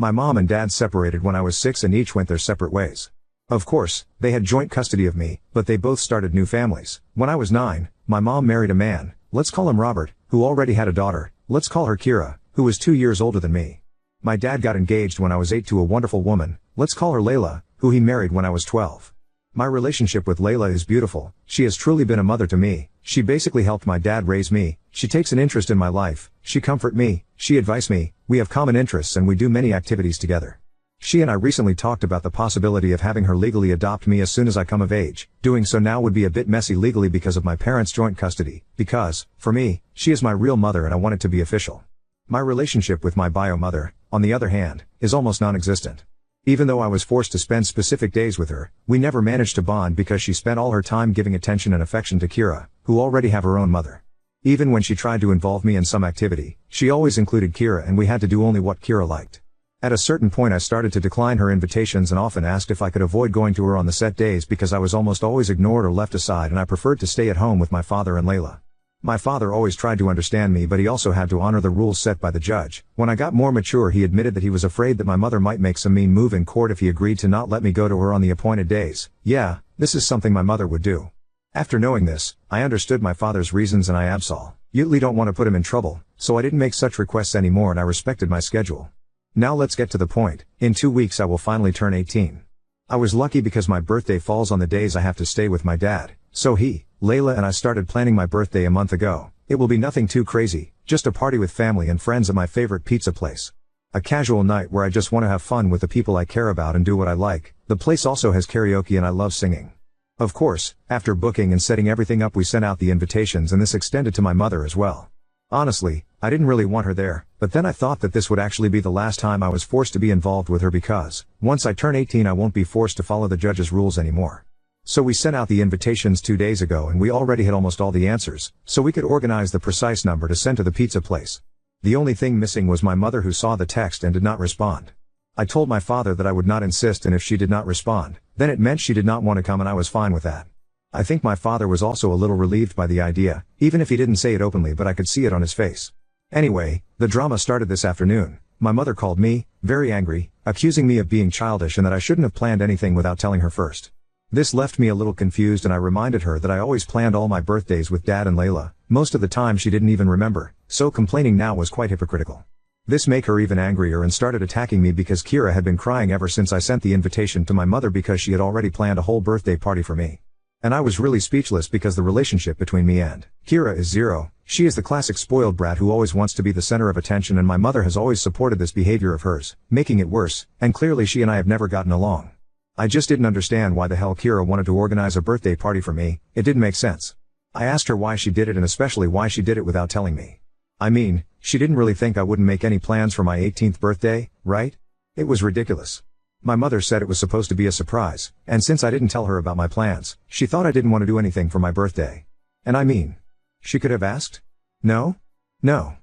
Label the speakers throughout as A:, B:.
A: My mom and dad separated when I was 6 and each went their separate ways. Of course, they had joint custody of me, but they both started new families. When I was 9, my mom married a man, let's call him Robert, who already had a daughter, let's call her Kira, who was 2 years older than me. My dad got engaged when I was 8 to a wonderful woman, let's call her Layla, who he married when I was 12. My relationship with Layla is beautiful. She has truly been a mother to me. She basically helped my dad raise me. She takes an interest in my life. She comfort me. She advise me. We have common interests and we do many activities together. She and I recently talked about the possibility of having her legally adopt me as soon as I come of age. Doing so now would be a bit messy legally because of my parents' joint custody. Because, for me, she is my real mother and I want it to be official. My relationship with my bio mother, on the other hand, is almost non-existent. Even though I was forced to spend specific days with her, we never managed to bond because she spent all her time giving attention and affection to Kira, who already have her own mother. Even when she tried to involve me in some activity, she always included Kira and we had to do only what Kira liked. At a certain point I started to decline her invitations and often asked if I could avoid going to her on the set days because I was almost always ignored or left aside and I preferred to stay at home with my father and Layla. My father always tried to understand me but he also had to honor the rules set by the judge. When I got more mature he admitted that he was afraid that my mother might make some mean move in court if he agreed to not let me go to her on the appointed days. Yeah, this is something my mother would do. After knowing this, I understood my father's reasons and I absolutely don't want to put him in trouble, so I didn't make such requests anymore and I respected my schedule. Now let's get to the point. In 2 weeks I will finally turn 18. I was lucky because my birthday falls on the days I have to stay with my dad, so he, Layla and I started planning my birthday a month ago. It will be nothing too crazy, just a party with family and friends at my favorite pizza place. A casual night where I just want to have fun with the people I care about and do what I like. The place also has karaoke and I love singing. Of course, after booking and setting everything up we sent out the invitations and this extended to my mother as well. Honestly, I didn't really want her there, but then I thought that this would actually be the last time I was forced to be involved with her because, once I turn 18 I won't be forced to follow the judge's rules anymore. So we sent out the invitations 2 days ago and we already had almost all the answers, so we could organize the precise number to send to the pizza place. The only thing missing was my mother who saw the text and did not respond. I told my father that I would not insist and if she did not respond, then it meant she did not want to come and I was fine with that. I think my father was also a little relieved by the idea, even if he didn't say it openly but I could see it on his face. Anyway, the drama started this afternoon. My mother called me, very angry, accusing me of being childish and that I shouldn't have planned anything without telling her first. This left me a little confused and I reminded her that I always planned all my birthdays with Dad and Layla. Most of the time she didn't even remember, so complaining now was quite hypocritical. This made her even angrier and started attacking me because Kira had been crying ever since I sent the invitation to my mother because she had already planned a whole birthday party for me. And I was really speechless because the relationship between me and Kira is zero. She is the classic spoiled brat who always wants to be the center of attention and my mother has always supported this behavior of hers, making it worse, and clearly she and I have never gotten along. I just didn't understand why the hell Kira wanted to organize a birthday party for me. It didn't make sense. I asked her why she did it and especially why she did it without telling me. I mean, she didn't really think I wouldn't make any plans for my 18th birthday, right? It was ridiculous. My mother said it was supposed to be a surprise, and since I didn't tell her about my plans, she thought I didn't want to do anything for my birthday. And I mean, she could have asked? No? No.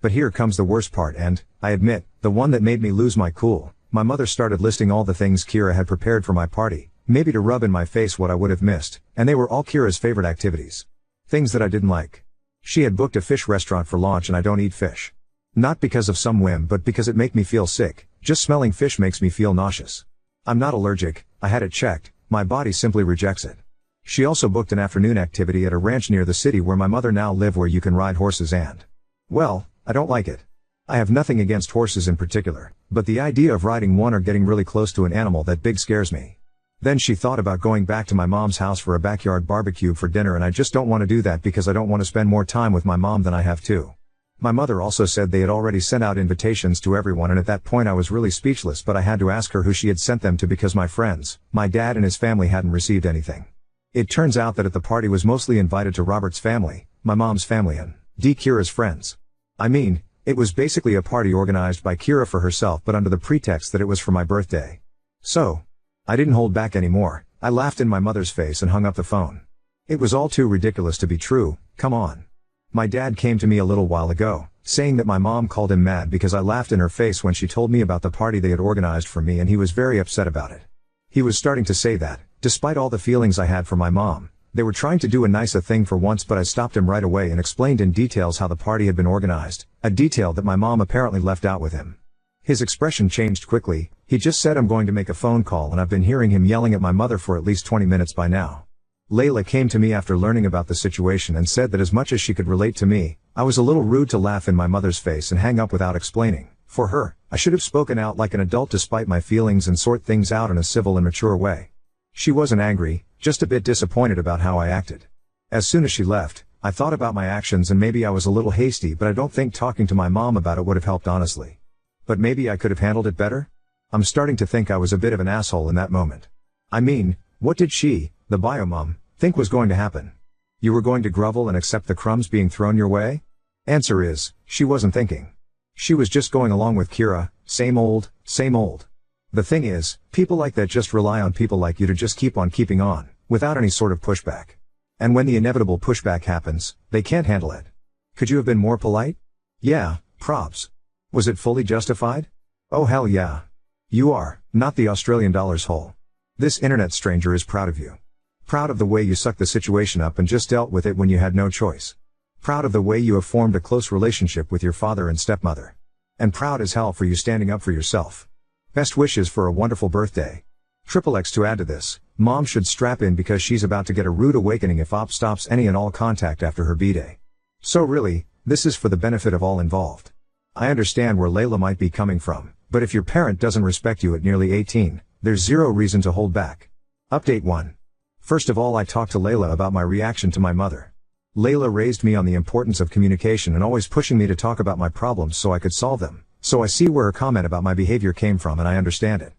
A: But here comes the worst part and, I admit, the one that made me lose my cool. My mother started listing all the things Kira had prepared for my party, maybe to rub in my face what I would have missed, and they were all Kira's favorite activities. Things that I didn't like. She had booked a fish restaurant for launch and I don't eat fish. Not because of some whim but because it makes me feel sick. Just smelling fish makes me feel nauseous. I'm not allergic, I had it checked, my body simply rejects it. She also booked an afternoon activity at a ranch near the city where my mother now live where you can ride horses and, well, I don't like it. I have nothing against horses in particular, but the idea of riding one or getting really close to an animal that big scares me. Then she thought about going back to my mom's house for a backyard barbecue for dinner and I just don't want to do that because I don't want to spend more time with my mom than I have to. My mother also said they had already sent out invitations to everyone and at that point I was really speechless but I had to ask her who she had sent them to because my friends, my dad and his family hadn't received anything. It turns out that at the party was mostly invited to Robert's family, my mom's family and Kira's friends. I mean, it was basically a party organized by Kira for herself but under the pretext that it was for my birthday. So, I didn't hold back anymore, I laughed in my mother's face and hung up the phone. It was all too ridiculous to be true, come on. My dad came to me a little while ago, saying that my mom called him mad because I laughed in her face when she told me about the party they had organized for me and he was very upset about it. He was starting to say that, despite all the feelings I had for my mom, they were trying to do a nicer thing for once but I stopped him right away and explained in details how the party had been organized, a detail that my mom apparently left out with him. His expression changed quickly. He just said, "I'm going to make a phone call," and I've been hearing him yelling at my mother for at least 20 minutes by now. Layla came to me after learning about the situation and said that as much as she could relate to me, I was a little rude to laugh in my mother's face and hang up without explaining. For her, I should have spoken out like an adult despite my feelings and sort things out in a civil and mature way. She wasn't angry, just a bit disappointed about how I acted. As soon as she left, I thought about my actions and maybe I was a little hasty, but I don't think talking to my mom about it would have helped honestly. But maybe I could have handled it better? I'm starting to think I was a bit of an asshole in that moment. I mean, what did she, the bio mom, think was going to happen? You were going to grovel and accept the crumbs being thrown your way? Answer is, she wasn't thinking. She was just going along with Kira, same old, same old. The thing is, people like that just rely on people like you to just keep on keeping on, without any sort of pushback. And when the inevitable pushback happens, they can't handle it. Could you have been more polite? Yeah, probs. Was it fully justified? Oh hell yeah. You are, not the Australian dollars hole. This internet stranger is proud of you. Proud of the way you sucked the situation up and just dealt with it when you had no choice. Proud of the way you have formed a close relationship with your father and stepmother. And proud as hell for you standing up for yourself. Best wishes for a wonderful birthday. XXX to add to this, mom should strap in because she's about to get a rude awakening if op stops any and all contact after her b-day. So really, this is for the benefit of all involved. I understand where Layla might be coming from, but if your parent doesn't respect you at nearly 18, there's zero reason to hold back. Update 1. First of all, I talked to Layla about my reaction to my mother. Layla raised me on the importance of communication and always pushing me to talk about my problems so I could solve them. So I see where her comment about my behavior came from and I understand it.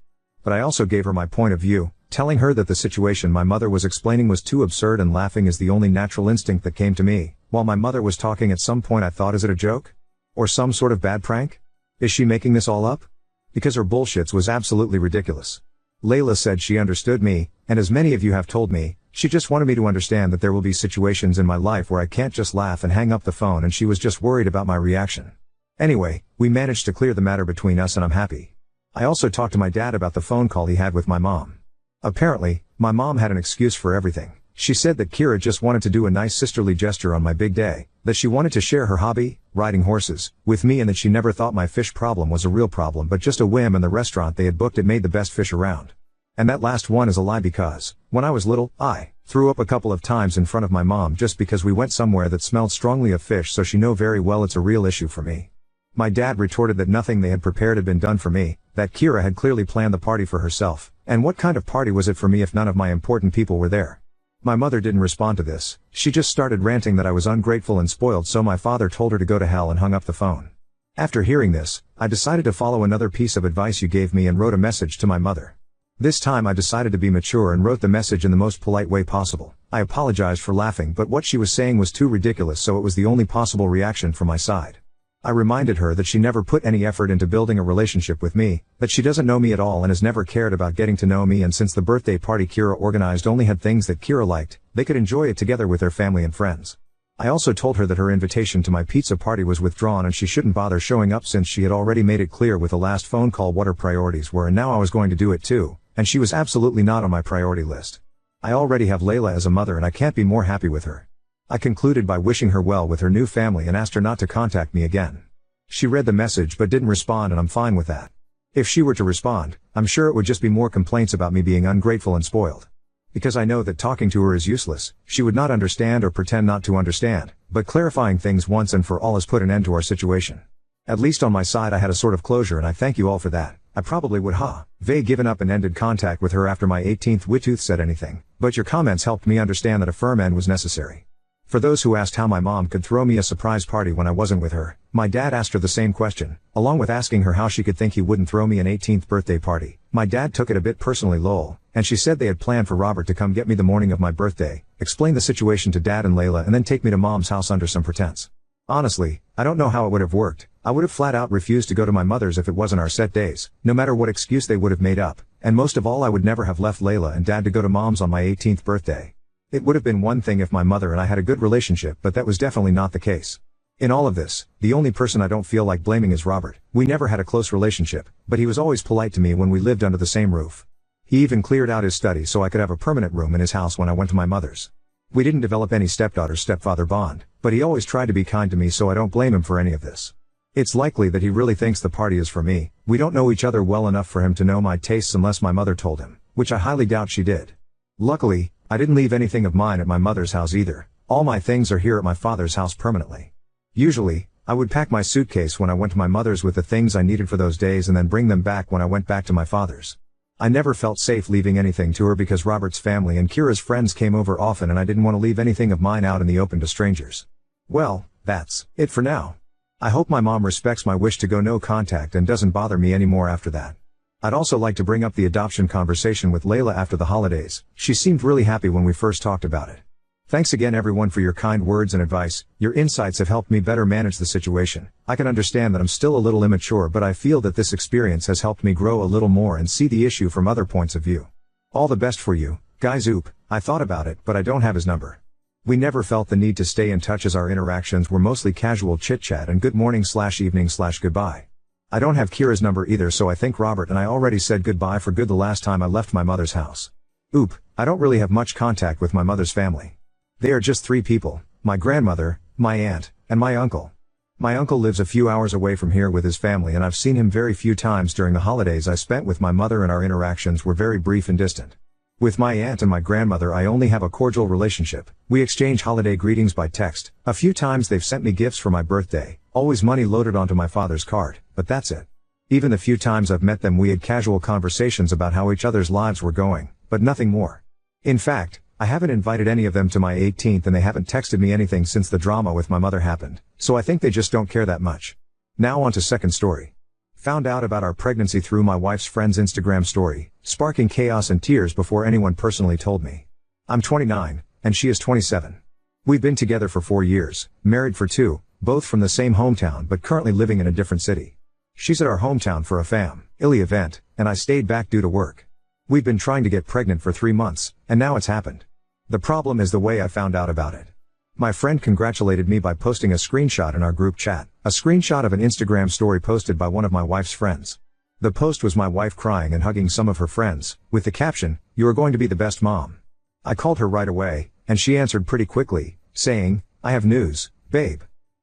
A: But I also gave her my point of view, telling her that the situation my mother was explaining was too absurd and laughing is the only natural instinct that came to me. While my mother was talking at some point I thought, is it a joke? Or some sort of bad prank? Is she making this all up? Because her bullshits was absolutely ridiculous. Layla said she understood me, and as many of you have told me, she just wanted me to understand that there will be situations in my life where I can't just laugh and hang up the phone, and she was just worried about my reaction. Anyway, we managed to clear the matter between us and I'm happy. I also talked to my dad about the phone call he had with my mom. Apparently, my mom had an excuse for everything. She said that Kira just wanted to do a nice sisterly gesture on my big day, that she wanted to share her hobby, riding horses, with me, and that she never thought my fish problem was a real problem but just a whim, and the restaurant they had booked it made the best fish around. And that last one is a lie because, when I was little, I threw up a couple of times in front of my mom just because we went somewhere that smelled strongly of fish, so she know very well it's a real issue for me. My dad retorted that nothing they had prepared had been done for me, that Kira had clearly planned the party for herself, and what kind of party was it for me if none of my important people were there? My mother didn't respond to this, she just started ranting that I was ungrateful and spoiled, so my father told her to go to hell and hung up the phone. After hearing this, I decided to follow another piece of advice you gave me and wrote a message to my mother. This time I decided to be mature and wrote the message in the most polite way possible. I apologized for laughing, but what she was saying was too ridiculous, so it was the only possible reaction from my side. I reminded her that she never put any effort into building a relationship with me, that she doesn't know me at all and has never cared about getting to know me, and since the birthday party Kira organized only had things that Kira liked, they could enjoy it together with their family and friends. I also told her that her invitation to my pizza party was withdrawn and she shouldn't bother showing up since she had already made it clear with the last phone call what her priorities were, and now I was going to do it too, and she was absolutely not on my priority list. I already have Layla as a mother and I can't be more happy with her. I concluded by wishing her well with her new family and asked her not to contact me again. She read the message but didn't respond, and I'm fine with that. If she were to respond, I'm sure it would just be more complaints about me being ungrateful and spoiled. Because I know that talking to her is useless, she would not understand or pretend not to understand, but clarifying things once and for all has put an end to our situation. At least on my side I had a sort of closure, and I thank you all for that. I probably would have given up and ended contact with her after my 18th Witooth said anything, but your comments helped me understand that a firm end was necessary. For those who asked how my mom could throw me a surprise party when I wasn't with her, my dad asked her the same question, along with asking her how she could think he wouldn't throw me an 18th birthday party. My dad took it a bit personally, lol, and she said they had planned for Robert to come get me the morning of my birthday, explain the situation to Dad and Layla, and then take me to Mom's house under some pretense. Honestly, I don't know how it would have worked. I would have flat out refused to go to my mother's if it wasn't our set days, no matter what excuse they would have made up, and most of all I would never have left Layla and Dad to go to Mom's on my 18th birthday. It would have been one thing if my mother and I had a good relationship, but that was definitely not the case. In all of this, the only person I don't feel like blaming is Robert. We never had a close relationship, but he was always polite to me when we lived under the same roof. He even cleared out his study so I could have a permanent room in his house when I went to my mother's. We didn't develop any stepdaughter-stepfather bond, but he always tried to be kind to me, so I don't blame him for any of this. It's likely that he really thinks the party is for me. We don't know each other well enough for him to know my tastes unless my mother told him, which I highly doubt she did. Luckily, I didn't leave anything of mine at my mother's house either. All my things are here at my father's house permanently. Usually, I would pack my suitcase when I went to my mother's with the things I needed for those days and then bring them back when I went back to my father's. I never felt safe leaving anything to her because Robert's family and Kira's friends came over often and I didn't want to leave anything of mine out in the open to strangers. Well, that's it for now. I hope my mom respects my wish to go no contact and doesn't bother me anymore after that. I'd also like to bring up the adoption conversation with Layla after the holidays. She seemed really happy when we first talked about it. Thanks again everyone for your kind words and advice. Your insights have helped me better manage the situation. I can understand that I'm still a little immature, but I feel that this experience has helped me grow a little more and see the issue from other points of view. All the best for you, guys. I thought about it, but I don't have his number. We never felt the need to stay in touch as our interactions were mostly casual chit-chat and good morning/evening/goodbye. I don't have Kira's number either, so I think Robert and I already said goodbye for good the last time I left my mother's house. I don't really have much contact with my mother's family. They are just 3 people, my grandmother, my aunt, and my uncle. My uncle lives a few hours away from here with his family and I've seen him very few times during the holidays I spent with my mother, and our interactions were very brief and distant. With my aunt and my grandmother I only have a cordial relationship. We exchange holiday greetings by text. A few times they've sent me gifts for my birthday, always money loaded onto my father's card, but that's it. Even the few times I've met them we had casual conversations about how each other's lives were going, but nothing more. In fact, I haven't invited any of them to my 18th and they haven't texted me anything since the drama with my mother happened, so I think they just don't care that much. Now on to second story. Found out about our pregnancy through my wife's friend's Instagram story, sparking chaos and tears before anyone personally told me. I'm 29, and she is 27. We've been together for 4 years, married for 2, both from the same hometown but currently living in a different city. She's at our hometown for a family event, and I stayed back due to work. We've been trying to get pregnant for 3 months, and now it's happened. The problem is the way I found out about it. My friend congratulated me by posting a screenshot in our group chat, a screenshot of an Instagram story posted by one of my wife's friends. The post was my wife crying and hugging some of her friends, with the caption, "You are going to be the best mom." I called her right away, and she answered pretty quickly, saying, "I have news, babe."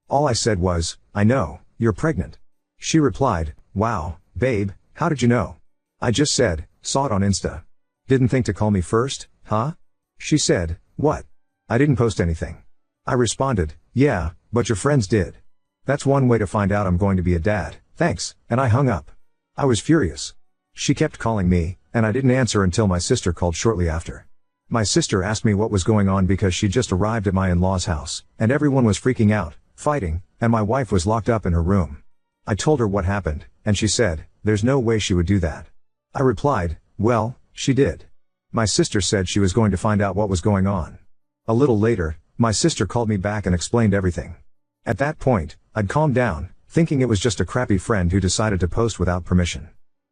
A: All I said was, "I know, you're pregnant." She replied, "Wow, babe, how did you know?" I just said, "Saw it on Insta." "Didn't think to call me first, huh?" She said, "What? I didn't post anything." I responded, "Yeah, but your friends did. That's one way to find out I'm going to be a dad, thanks," and I hung up. I was furious. She kept calling me, and I didn't answer until my sister called shortly after. My sister asked me what was going on because she just arrived at my in-laws' house, and everyone was freaking out, fighting, and my wife was locked up in her room. I told her what happened, and she said, "There's no way she would do that." I replied, "Well, she did." My sister said she was going to find out what was going on. A little later, my sister called me back and explained everything. At that point, I'd calmed down, thinking it was just a crappy friend who decided to post without permission.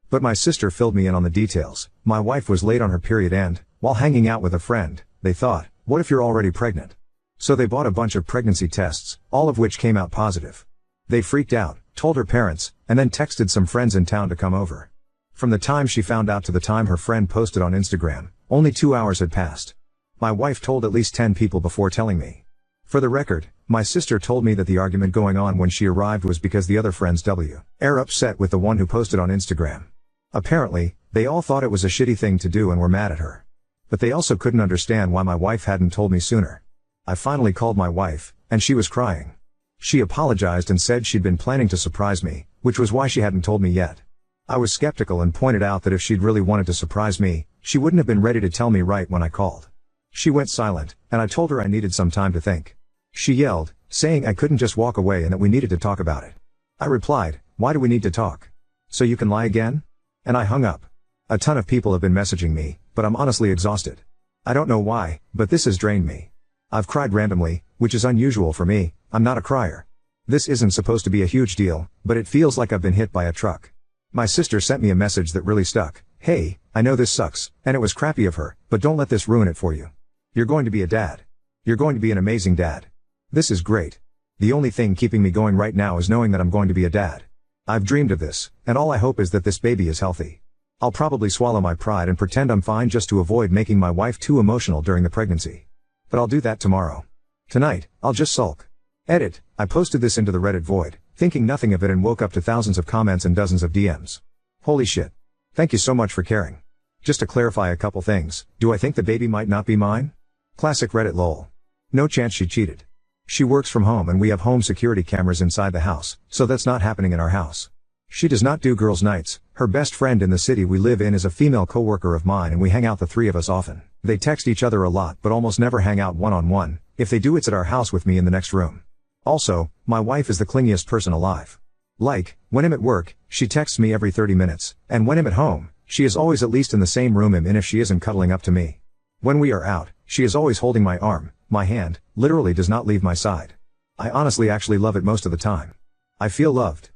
A: But my sister filled me in on the details. My wife was late on her period and, while hanging out with a friend, they thought, "What if you're already pregnant?" So they bought a bunch of pregnancy tests, all of which came out positive. They freaked out, told her parents, and then texted some friends in town to come over. From the time she found out to the time her friend posted on Instagram, only 2 hours had passed. My wife told at least 10 people before telling me. For the record, my sister told me that the argument going on when she arrived was because the other friends were upset with the one who posted on Instagram. Apparently, they all thought it was a shitty thing to do and were mad at her. But they also couldn't understand why my wife hadn't told me sooner. I finally called my wife, and she was crying. She apologized and said she'd been planning to surprise me, which was why she hadn't told me yet. I was skeptical and pointed out that if she'd really wanted to surprise me, she wouldn't have been ready to tell me right when I called. She went silent, and I told her I needed some time to think. She yelled, saying I couldn't just walk away and that we needed to talk about it. I replied, "Why do we need to talk? So you can lie again?" And I hung up. A ton of people have been messaging me, but I'm honestly exhausted. I don't know why, but this has drained me. I've cried randomly, which is unusual for me. I'm not a crier. This isn't supposed to be a huge deal, but it feels like I've been hit by a truck. My sister sent me a message that really stuck. "Hey, I know this sucks, and it was crappy of her, but don't let this ruin it for you. You're going to be a dad. You're going to be an amazing dad. This is great. The only thing keeping me going right now is knowing that I'm going to be a dad. I've dreamed of this, and all I hope is that this baby is healthy. I'll probably swallow my pride and pretend I'm fine just to avoid making my wife too emotional during the pregnancy. But I'll do that tomorrow. Tonight, I'll just sulk." Edit, I posted this into the Reddit void, thinking nothing of it, and woke up to thousands of comments and dozens of DMs. Holy shit. Thank you so much for caring. Just to clarify a couple things, do I think the baby might not be mine? Classic Reddit lol. No chance she cheated. She works from home and we have home security cameras inside the house, so that's not happening in our house. She does not do girls' nights. Her best friend in the city we live in is a female coworker of mine and we hang out, the three of us, often. They text each other a lot but almost never hang out one-on-one. If they do, it's at our house with me in the next room. Also, my wife is the clingiest person alive. Like, when I'm at work, she texts me every 30 minutes, and when I'm at home, she is always at least in the same room I'm in if she isn't cuddling up to me. When we are out, she is always holding my arm, my hand, literally does not leave my side. I honestly actually love it most of the time. I feel loved.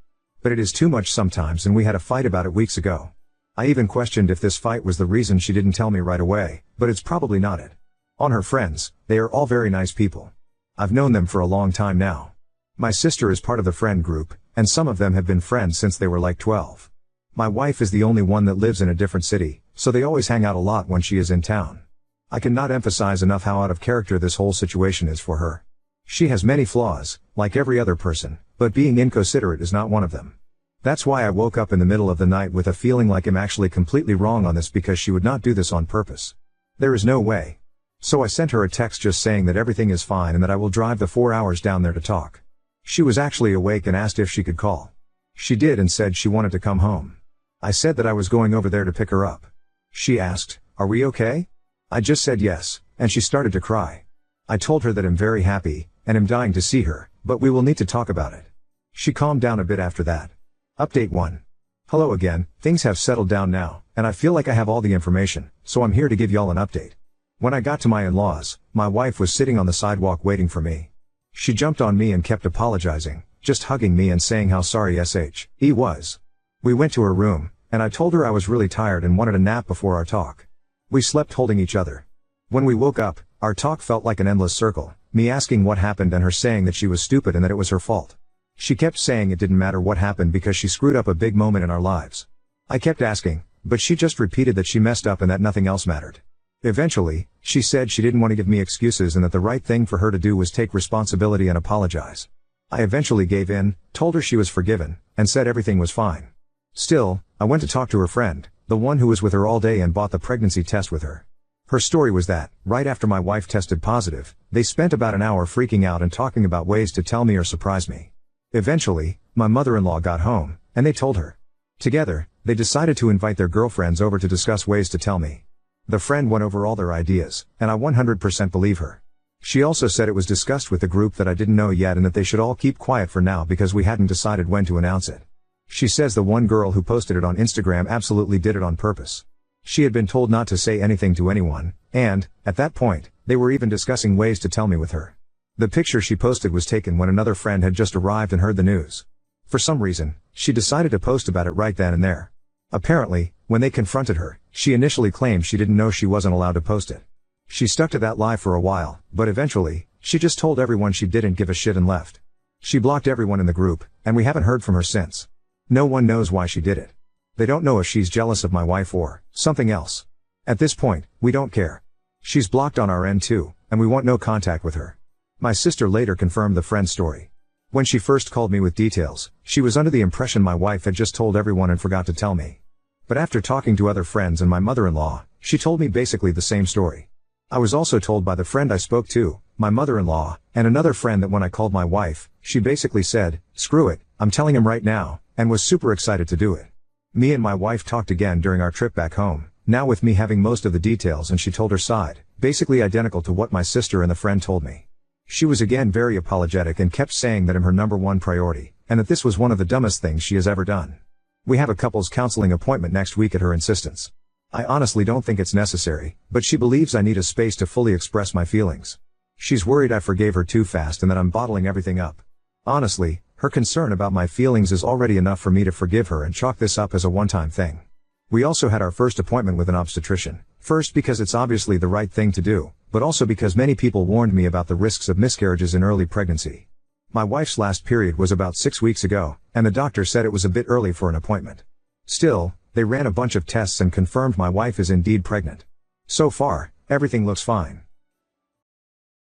A: But it is too much sometimes, and we had a fight about it weeks ago. I even questioned if this fight was the reason she didn't tell me right away, but it's probably not it. On her friends, they are all very nice people. I've known them for a long time now. My sister is part of the friend group, and some of them have been friends since they were like 12. My wife is the only one that lives in a different city, so they always hang out a lot when she is in town. I cannot emphasize enough how out of character this whole situation is for her. She has many flaws, like every other person, but being inconsiderate is not one of them. That's why I woke up in the middle of the night with a feeling like I'm actually completely wrong on this, because she would not do this on purpose. There is no way. So I sent her a text just saying that everything is fine and that I will drive the 4 hours down there to talk. She was actually awake and asked if she could call. She did and said she wanted to come home. I said that I was going over there to pick her up. She asked, "Are we okay?" I just said yes, and she started to cry. I told her that I'm very happy, and am dying to see her, but we will need to talk about it. She calmed down a bit after that. Update 1. Hello again, things have settled down now, and I feel like I have all the information, so I'm here to give y'all an update. When I got to my in-laws, my wife was sitting on the sidewalk waiting for me. She jumped on me and kept apologizing, just hugging me and saying how sorry she was. We went to her room, and I told her I was really tired and wanted a nap before our talk. We slept holding each other. When we woke up, our talk felt like an endless circle, me asking what happened and her saying that she was stupid and that it was her fault. She kept saying it didn't matter what happened because she screwed up a big moment in our lives. I kept asking, but she just repeated that she messed up and that nothing else mattered. Eventually, she said she didn't want to give me excuses and that the right thing for her to do was take responsibility and apologize. I eventually gave in, told her she was forgiven, and said everything was fine. Still, I went to talk to her friend, the one who was with her all day and bought the pregnancy test with her. Her story was that, right after my wife tested positive, they spent about an hour freaking out and talking about ways to tell me or surprise me. Eventually, my mother-in-law got home, and they told her. Together, they decided to invite their girlfriends over to discuss ways to tell me. The friend went over all their ideas, and I 100% believe her. She also said it was discussed with the group that I didn't know yet and that they should all keep quiet for now because we hadn't decided when to announce it. She says the one girl who posted it on Instagram absolutely did it on purpose. She had been told not to say anything to anyone, and, at that point, they were even discussing ways to tell me with her. The picture she posted was taken when another friend had just arrived and heard the news. For some reason, she decided to post about it right then and there. Apparently, when they confronted her, she initially claimed she didn't know she wasn't allowed to post it. She stuck to that lie for a while, but eventually, she just told everyone she didn't give a shit and left. She blocked everyone in the group, and we haven't heard from her since. No one knows why she did it. They don't know if she's jealous of my wife or something else. At this point, we don't care. She's blocked on our end too, and we want no contact with her. My sister later confirmed the friend's story. When she first called me with details, she was under the impression my wife had just told everyone and forgot to tell me. But after talking to other friends and my mother-in-law, she told me basically the same story. I was also told by the friend I spoke to, my mother-in-law, and another friend that when I called my wife, she basically said, "Screw it, I'm telling him right now," and was super excited to do it. Me and my wife talked again during our trip back home, now with me having most of the details, and she told her side, basically identical to what my sister and the friend told me. She was again very apologetic and kept saying that I'm her #1 priority, and that this was one of the dumbest things she has ever done. We have a couples counseling appointment next week at her insistence. I honestly don't think it's necessary, but she believes I need a space to fully express my feelings. She's worried I forgave her too fast and that I'm bottling everything up. Honestly, her concern about my feelings is already enough for me to forgive her and chalk this up as a one-time thing. We also had our first appointment with an obstetrician, first because it's obviously the right thing to do, but also because many people warned me about the risks of miscarriages in early pregnancy. My wife's last period was about 6 weeks ago, and the doctor said it was a bit early for an appointment. Still, they ran a bunch of tests and confirmed my wife is indeed pregnant. So far, everything looks fine.